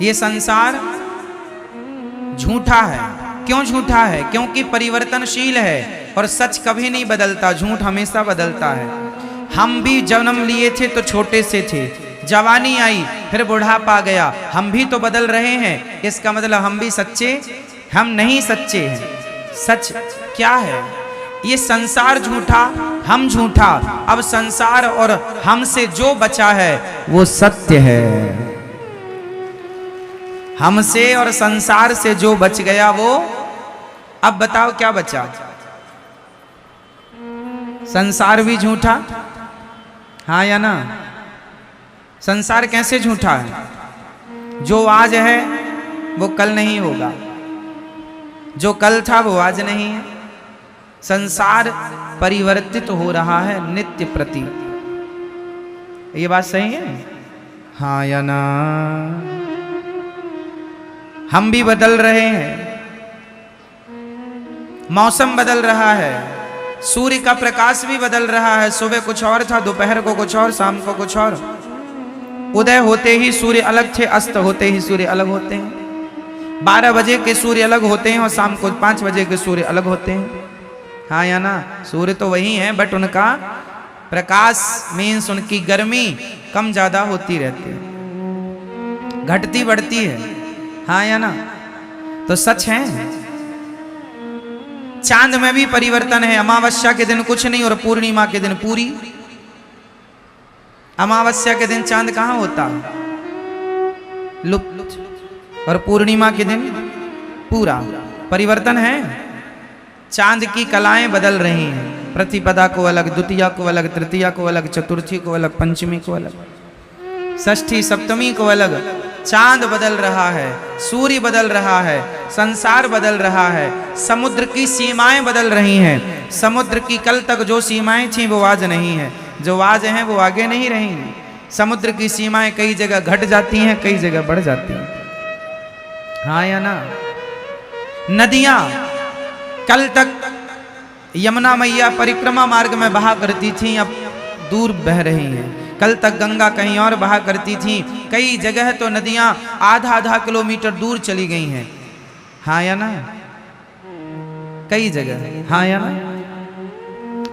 ये संसार झूठा है। क्यों झूठा है? क्योंकि परिवर्तनशील है और सच कभी नहीं बदलता, झूठ हमेशा बदलता है। हम भी जन्म लिए थे तो छोटे से थे, जवानी आई फिर बुढ़ापा गया, हम भी तो बदल रहे हैं। इसका मतलब हम भी सच्चे, हम नहीं सच्चे हैं। सच क्या है? ये संसार झूठा, हम झूठा। अब संसार और हमसे जो बचा है वो सत्य है। हमसे और संसार से जो बच गया वो, अब बताओ क्या बचा? संसार भी झूठा, हाँ या ना? संसार कैसे झूठा है? जो आज है वो कल नहीं होगा, जो कल था वो आज नहीं है। संसार परिवर्तित हो रहा है नित्य प्रति। ये बात सही है, हाँ या ना? हम भी बदल रहे हैं, मौसम बदल रहा है, सूर्य का प्रकाश भी बदल रहा है। सुबह कुछ और था, दोपहर को कुछ और, शाम को कुछ और। उदय होते ही सूर्य अलग थे, अस्त होते ही सूर्य अलग होते हैं। 12 बजे के सूर्य अलग होते हैं और शाम को 5 बजे के सूर्य अलग होते हैं, हाँ या ना? सूर्य तो वही है, बट उनका प्रकाश मीन्स उनकी गर्मी कम ज्यादा होती रहती है, घटती बढ़ती है, हाँ या ना? तो सच है। चांद में भी परिवर्तन है। अमावस्या के दिन कुछ नहीं और पूर्णिमा के दिन पूरी। अमावस्या के दिन चांद कहां होता? लुप्त। और पूर्णिमा के दिन पूरा। परिवर्तन है। चांद की कलाएं बदल रही हैं। प्रतिपदा को अलग, द्वितीया को अलग, तृतीया को अलग, चतुर्थी को अलग, पंचमी को अलग, षष्ठी सप्तमी को अलग। चांद बदल रहा है, सूर्य बदल रहा है, संसार बदल रहा है, समुद्र की सीमाएं बदल रही हैं। समुद्र की कल तक जो सीमाएं थीं वो आज नहीं है, जो आज हैं वो आगे नहीं रहेंगी। समुद्र की सीमाएं कई जगह घट जाती हैं, कई जगह बढ़ जाती हैं, हाँ या ना? नदियां कल तक यमुना मैया परिक्रमा मार्ग में बहा करती थीं, अब दूर बह रही हैं। कल तक गंगा कहीं और बहा करती थी, कई जगह तो नदियां आधा किलोमीटर दूर चली गई हैं, हाँ या ना? कई जगह, हाँ या ना?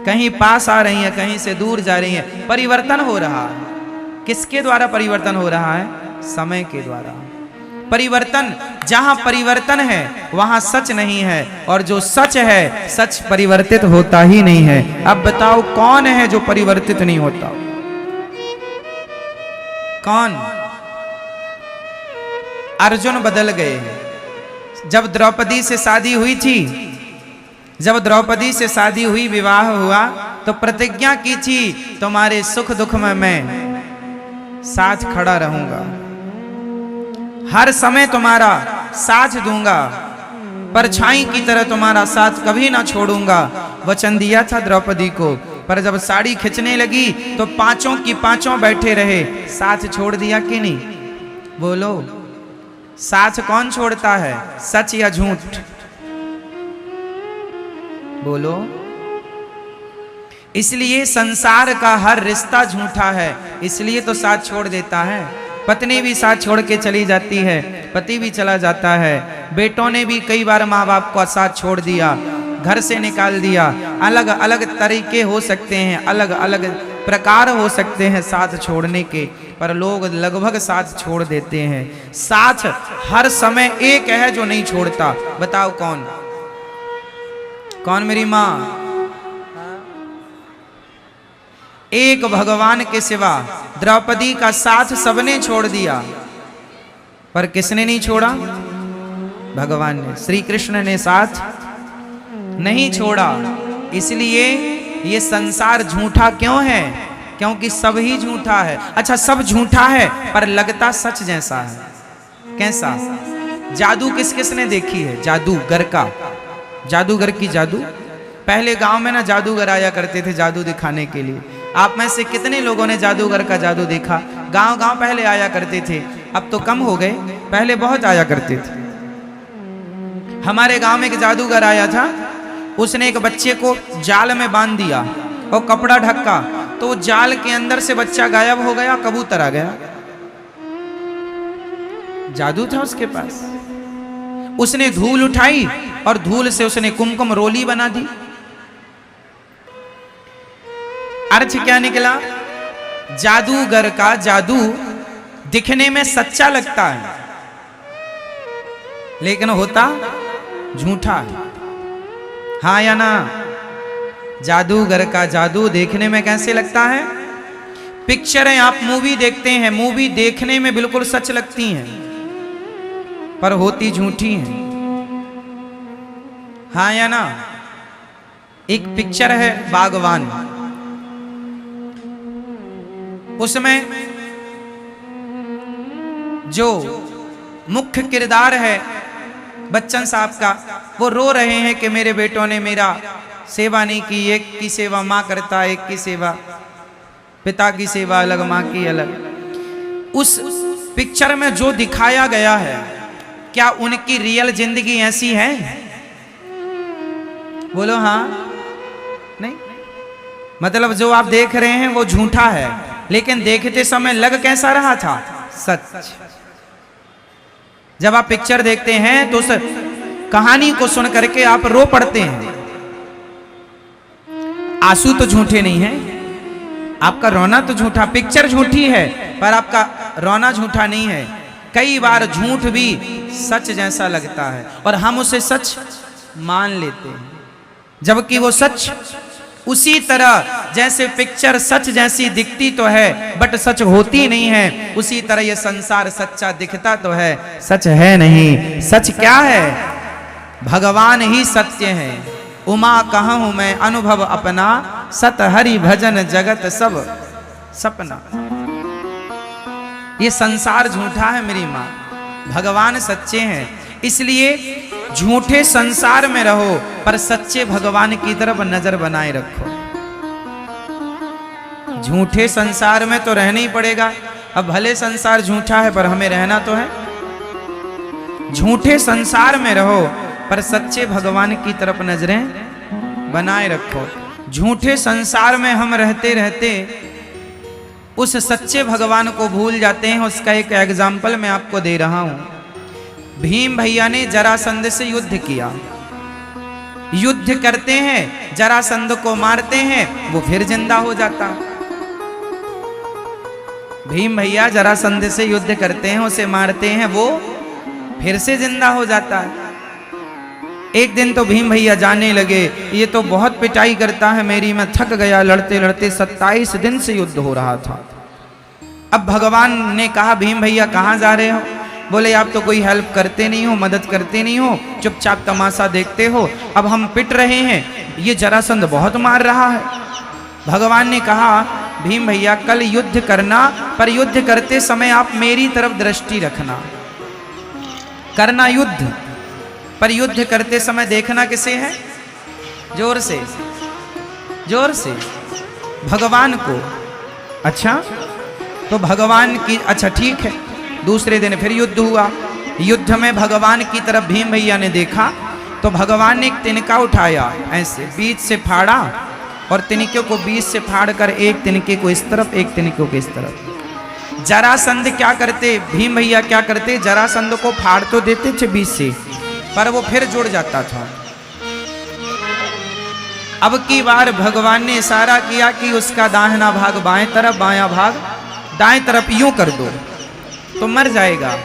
कहीं पास आ रही हैं, कहीं से दूर जा रही हैं। परिवर्तन हो रहा है। किसके द्वारा परिवर्तन हो रहा है? समय के द्वारा। परिवर्तन, जहां परिवर्तन है वहां सच नहीं है, और जो सच है, सच परिवर्तित होता ही नहीं है। अब बताओ कौन है जो परिवर्तित नहीं होता? कौन? अर्जुन बदल गए। जब द्रौपदी से शादी हुई थी, जब द्रौपदी से शादी हुई, विवाह हुआ, तो प्रतिज्ञा की थी तुम्हारे सुख दुख में मैं साथ खड़ा रहूंगा, हर समय तुम्हारा साथ दूंगा, परछाई की तरह तुम्हारा साथ कभी ना छोड़ूंगा। वचन दिया था द्रौपदी को, पर जब साड़ी खिंचने लगी तो पांचों की पांचों बैठे रहे। साथ छोड़ दिया कि नहीं? बोलो, साथ कौन छोड़ता है? सच या झूठ? बोलो। इसलिए संसार का हर रिश्ता झूठा है, इसलिए तो साथ छोड़ देता है। पत्नी भी साथ छोड़ के चली जाती है, पति भी चला जाता है, बेटों ने भी कई बार माँ बाप को साथ छोड़ दिया, घर से निकाल दिया। अलग अलग तरीके हो सकते हैं, अलग अलग प्रकार हो सकते हैं साथ छोड़ने के, पर लोग लगभग साथ छोड़ देते हैं। साथ हर समय एक है जो नहीं छोड़ता, बताओ कौन? कौन मेरी माँ? एक भगवान के सिवा द्रौपदी का साथ सबने छोड़ दिया, पर किसने नहीं छोड़ा? भगवान ने, श्री कृष्ण ने साथ नहीं छोड़ा। इसलिए ये संसार झूठा क्यों है? क्योंकि सब ही झूठा है। अच्छा, सब झूठा है पर लगता सच जैसा है। कैसा? जादू किस किस ने देखी है? जादूगर का, जादूगर की जादू। पहले गांव में ना जादूगर आया करते थे जादू दिखाने के लिए। आप में से कितने लोगों ने जादूगर का जादू देखा? गांव गांव पहले आया करते थे, अब तो कम हो गए, पहले बहुत आया करते थे। हमारे गांव में एक जादूगर आया था, उसने एक बच्चे को जाल में बांध दिया और कपड़ा ढका, तो जाल के अंदर से बच्चा गायब हो गया, कबूतर आ गया। जादू था उसके पास। उसने धूल उठाई और धूल से उसने कुमकुम रोली बना दी। अर्थ क्या निकला? जादूगर का जादू दिखने में सच्चा लगता है, लेकिन होता झूठा है। हाँ या ना? जादूगर का जादू देखने में कैसे लगता है? पिक्चरें आप मूवी देखते हैं, मूवी देखने में बिल्कुल सच लगती हैं, पर होती झूठी हैं। हाँ या ना? एक पिक्चर है बागवान, उसमें जो मुख्य किरदार है बच्चन साहब का, वो रो रहे हैं कि मेरे बेटों ने मेरा सेवा नहीं की। एक की सेवा माँ करता, एक की सेवा पिता की सेवा अलग, माँ की अलग। उस पिक्चर में जो दिखाया गया है, क्या उनकी रियल जिंदगी ऐसी है? बोलो हाँ नहीं? मतलब जो आप देख रहे हैं वो झूठा है, लेकिन देखते समय लग कैसा रहा था? सच। जब आप पिक्चर देखते हैं तो उस कहानी को सुन करके आप रो पड़ते हैं। आंसू तो झूठे नहीं है, आपका रोना तो झूठा। पिक्चर झूठी है पर आपका रोना झूठा नहीं है। कई बार झूठ भी सच जैसा लगता है और हम उसे सच मान लेते हैं, जबकि वो सच उसी तरह जैसे पिक्चर सच जैसी दिखती तो है बट सच होती नहीं है, उसी तरह ये संसार सच्चा दिखता तो है, सच है नहीं। सच क्या है? भगवान ही सत्य है। उमा कहूं मैं अनुभव अपना, सत हरि भजन जगत सब सपना। ये संसार झूठा है मेरी माँ, भगवान सच्चे हैं। इसलिए झूठे संसार में रहो पर सच्चे भगवान की तरफ नजर बनाए रखो। झूठे संसार में तो रहना ही पड़ेगा। अब भले संसार झूठा है पर हमें रहना तो है। झूठे संसार में रहो पर सच्चे भगवान की तरफ नजरें बनाए रखो। झूठे संसार में हम रहते रहते उस सच्चे भगवान को भूल जाते हैं। उसका एक एग्जाम्पल मैं आपको दे रहा हूं। भीम भैया ने जरासंध से युद्ध किया। युद्ध करते हैं, जरासंध को मारते हैं, वो फिर जिंदा हो जाता। भीम भैया जरासंध से युद्ध करते हैं, उसे मारते हैं, वो फिर से जिंदा हो जाता है। एक दिन तो भीम भैया जाने लगे, ये तो बहुत पिटाई करता है मेरी, मैं थक गया लड़ते लड़ते। 27 दिन से युद्ध हो रहा था। अब भगवान ने कहा भीम भैया कहाँ जा रहे हो? बोले आप तो कोई हेल्प करते नहीं हो, मदद करते नहीं हो, चुपचाप तमाशा देखते हो। अब हम पिट रहे हैं, ये जरासंध बहुत मार रहा है। भगवान ने कहा भीम भैया कल युद्ध करना, पर युद्ध करते समय आप मेरी तरफ दृष्टि रखना। करना युद्ध, पर युद्ध करते समय देखना किसे है? जोर से, जोर से, भगवान को। अच्छा तो भगवान की, अच्छा ठीक है। दूसरे दिन फिर युद्ध हुआ। युद्ध में भगवान की तरफ भीम भैया ने देखा तो भगवान ने एक तिनका उठाया, ऐसे बीच से फाड़ा और तिनके को बीच से फाड़ कर एक तिनके को इस तरफ, एक तिनके को इस तरफ। जरासंध क्या करते, भीम भैया क्या करते, जरासंध को फाड़ तो देते थे बीच से, पर वो फिर जुड़ जाता था। अब की बार भगवान ने इशारा किया कि उसका दाहिना भाग बाएं तरफ, बायां भाग दाएं तरफ, यूं कर दो तो मर जाएगा।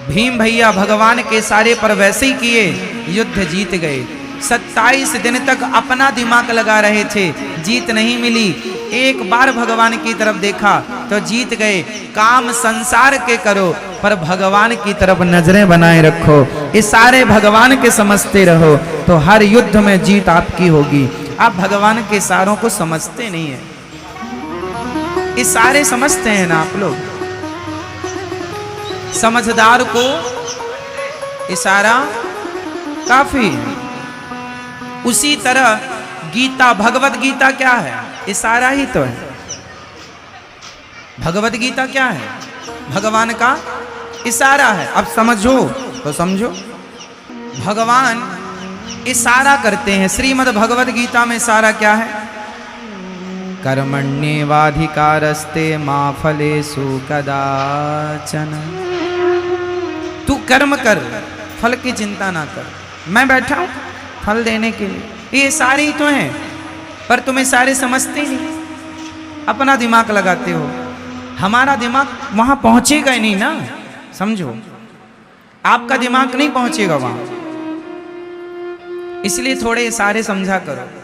भीम भैया भगवान के इशारे पर वैसे ही किए, युद्ध जीत गए। 27 दिन तक अपना दिमाग लगा रहे थे, जीत नहीं मिली। एक बार भगवान की तरफ देखा तो जीत गए। काम संसार के करो पर भगवान की तरफ नजरें बनाए रखो, इशारे भगवान के समझते रहो तो हर युद्ध में जीत आपकी होगी। आप भगवान के इशारों को समझते नहीं है, इशारे समझते हैं ना आप लोग। समझदार को इशारा काफी है। उसी तरह गीता, भगवत गीता क्या है? इशारा ही तो है। भगवत गीता क्या है? भगवान का इशारा है। अब समझो तो समझो, भगवान इशारा करते हैं। श्रीमद् भगवत गीता में इशारा क्या है? कर्मण्येवाधिकारस्ते मा फलेषु कदाचन। कर्म कर, फल की चिंता ना कर। मैं बैठा हूं फल देने के लिए, ये सारे ही तो हैं, पर तुम्हें सारे समझते ही नहीं, अपना दिमाग लगाते हो। हमारा दिमाग वहां पहुंचेगा ही नहीं ना, समझो, आपका दिमाग नहीं पहुंचेगा वहां। इसलिए थोड़े सारे समझा करो।